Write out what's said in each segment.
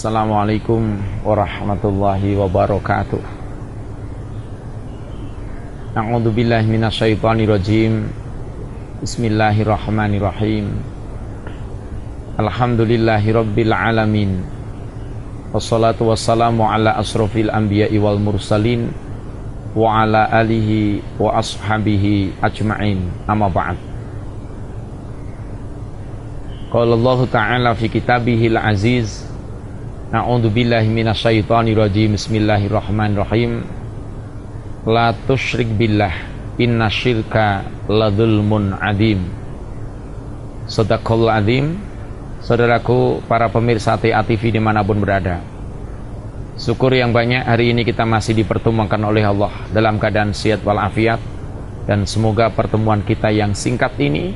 Assalamualaikum warahmatullahi wabarakatuh. A'udzu billahi minasyaitonir rajim. Bismillahirrahmanirrahim. Alhamdulillahirabbil alamin. Wassalatu wassalamu ala asrofil anbiya'i wal mursalin wa ala alihi wa ashabihi ajma'in. Amma ba'd. Qala Allah Ta'ala fi kitabihil aziz. A'udzu billahi minasyaitonir rajim. Bismillahirrahmanirrahim. La tusyrik billah innasyirka ladzulmun adzim. Shadaqallahul adzim. Saudaraku, para pemirsa TA TV dimanapun berada, syukur yang banyak hari ini kita masih dipertemukan oleh Allah dalam keadaan sehat walafiat, dan semoga pertemuan kita yang singkat ini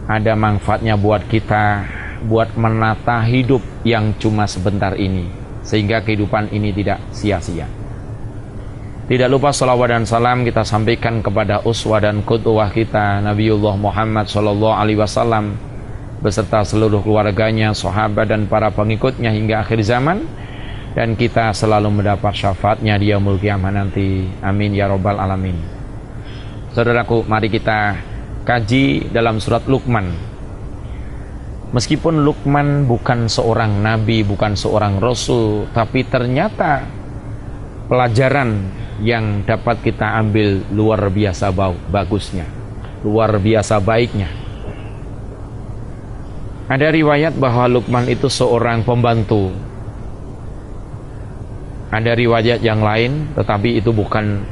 ada manfaatnya buat kita, buat menata hidup yang cuma sebentar ini, sehingga kehidupan ini tidak sia-sia. Tidak lupa salawat dan salam kita sampaikan kepada uswah dan qudwah kita Nabiullah Muhammad SAW beserta seluruh keluarganya, sahabat dan para pengikutnya hingga akhir zaman, dan kita selalu mendapat syafaatnya di yaumul qiyamah nanti. Amin ya rabbal alamin. Saudaraku, mari kita kaji dalam surat Luqman. Meskipun Luqman bukan seorang nabi, bukan seorang rasul, tapi ternyata pelajaran yang dapat kita ambil luar biasa bagusnya, luar biasa baiknya. Ada riwayat bahwa Luqman itu seorang pembantu. Ada riwayat yang lain, tetapi itu bukan,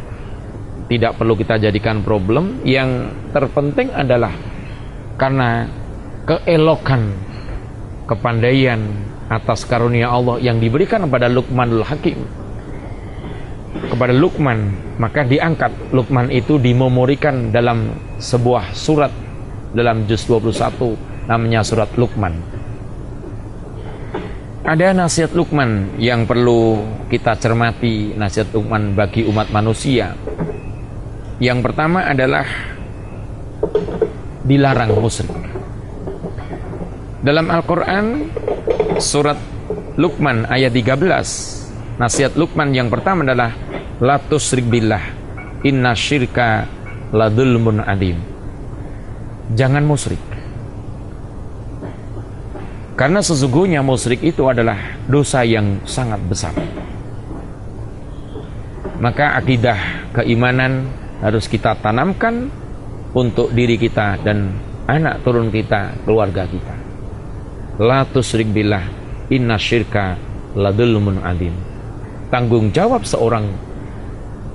tidak perlu kita jadikan problem. Yang terpenting adalah karena keelokan, kepandaian atas karunia Allah yang diberikan kepada Luqmanul Hakim, kepada Luqman, maka diangkat Luqman itu dimemorikan dalam sebuah surat dalam juz 21, namanya surat Luqman. Ada nasihat Luqman yang perlu kita cermati, nasihat Luqman bagi umat manusia. Yang pertama adalah dilarang musyrik. Dalam Al-Quran surat Luqman ayat 13, nasihat Luqman yang pertama adalah la tusyrik billah innasyirka ladzulmun adzim. Jangan musyrik, karena sesungguhnya musyrik itu adalah dosa yang sangat besar. Maka akidah keimanan harus kita tanamkan untuk diri kita dan anak turun kita, keluarga kita. La tusyrik billah innasyirka ladzulmun adzim. Tanggung jawab seorang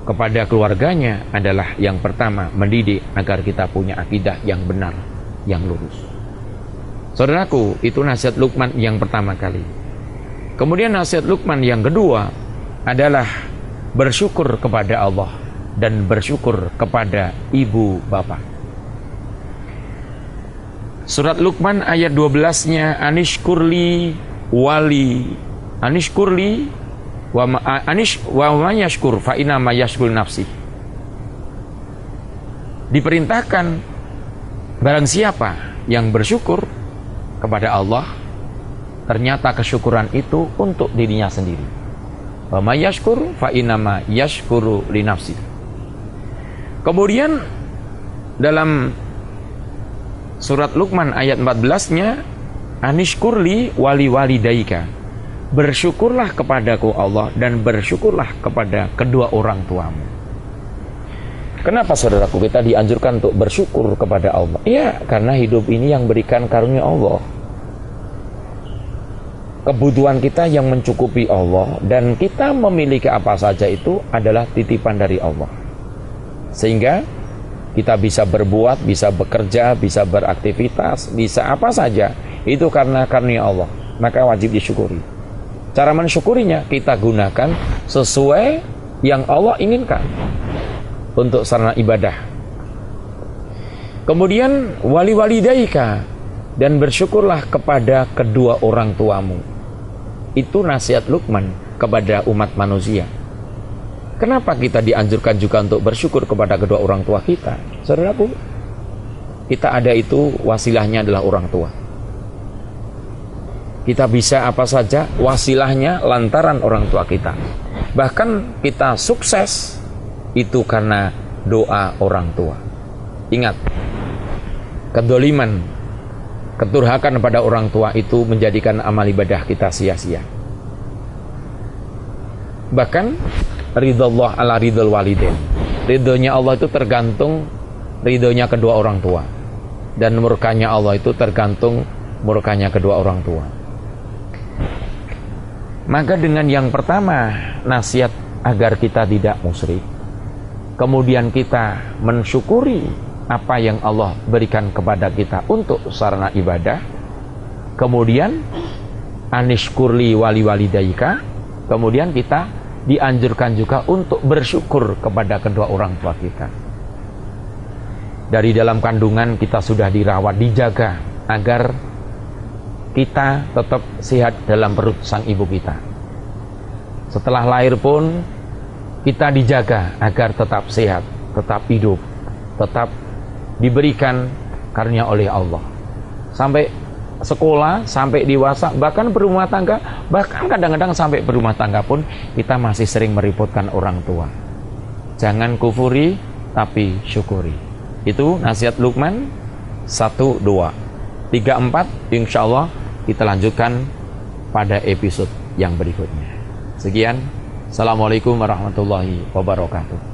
kepada keluarganya adalah yang pertama mendidik agar kita punya akidah yang benar, yang lurus. Saudaraku, itu nasihat Luqman yang pertama kali. Kemudian nasihat Luqman yang kedua adalah bersyukur kepada Allah dan bersyukur kepada ibu bapak. Surat Luqman ayat 12-nya anishkurli wali anishkurli wa man yashkur fa inna ma yashkur nafsi. Diperintahkan barang siapa yang bersyukur kepada Allah, ternyata kesyukuran itu untuk dirinya sendiri. Wa may yashkur fa inna ma yashkuru li nafsi. Kemudian dalam surat Luqman ayat 14-nya anishkurli wali walidaika. Bersyukurlah kepadaku Allah dan bersyukurlah kepada kedua orang tuamu. Kenapa saudaraku kita dianjurkan untuk bersyukur kepada Allah? Ya, karena hidup ini yang berikan karunia Allah. Kebutuhan kita yang mencukupi Allah, dan kita memiliki apa saja itu adalah titipan dari Allah. Sehingga kita bisa berbuat, bisa bekerja, bisa beraktivitas, bisa apa saja, itu karena karunia Allah. Maka wajib disyukuri. Cara mensyukurinya kita gunakan sesuai yang Allah inginkan untuk sarana ibadah. Kemudian wali walidaika, dan bersyukurlah kepada kedua orang tuamu. Itu nasihat Luqman kepada umat manusia. Kenapa kita dianjurkan juga untuk bersyukur kepada kedua orang tua kita? Saudaraku, kita ada itu wasilahnya adalah orang tua. Kita bisa apa saja, wasilahnya lantaran orang tua kita. Bahkan kita sukses itu karena doa orang tua. Ingat, kedoliman, keturhakan pada orang tua itu menjadikan amal ibadah kita sia-sia. Bahkan ridho Allah ala ridhol walidain. Ridhonya Allah itu tergantung ridhonya kedua orang tua, dan murkanya Allah itu tergantung murkanya kedua orang tua. Maka dengan yang pertama, nasihat agar kita tidak musyrik. Kemudian kita mensyukuri apa yang Allah berikan kepada kita untuk sarana ibadah. Kemudian anishkurli wali walidaika. Kemudian kita dianjurkan juga untuk bersyukur kepada kedua orang tua kita. Dari dalam kandungan kita sudah dirawat, dijaga agar kita tetap sehat dalam perut sang ibu kita. Setelah lahir pun kita dijaga agar tetap sehat, tetap hidup, tetap diberikan karunia oleh Allah. Sampai sekolah, sampai dewasa, bahkan berumah tangga, bahkan kadang-kadang sampai berumah tangga pun kita masih sering merepotkan orang tua. Jangan kufuri, tapi syukuri. Itu nasihat Luqman 1, 2, 3, 4. Insya Allah kita lanjutkan pada episode yang berikutnya. Sekian. Assalamualaikum warahmatullahi wabarakatuh.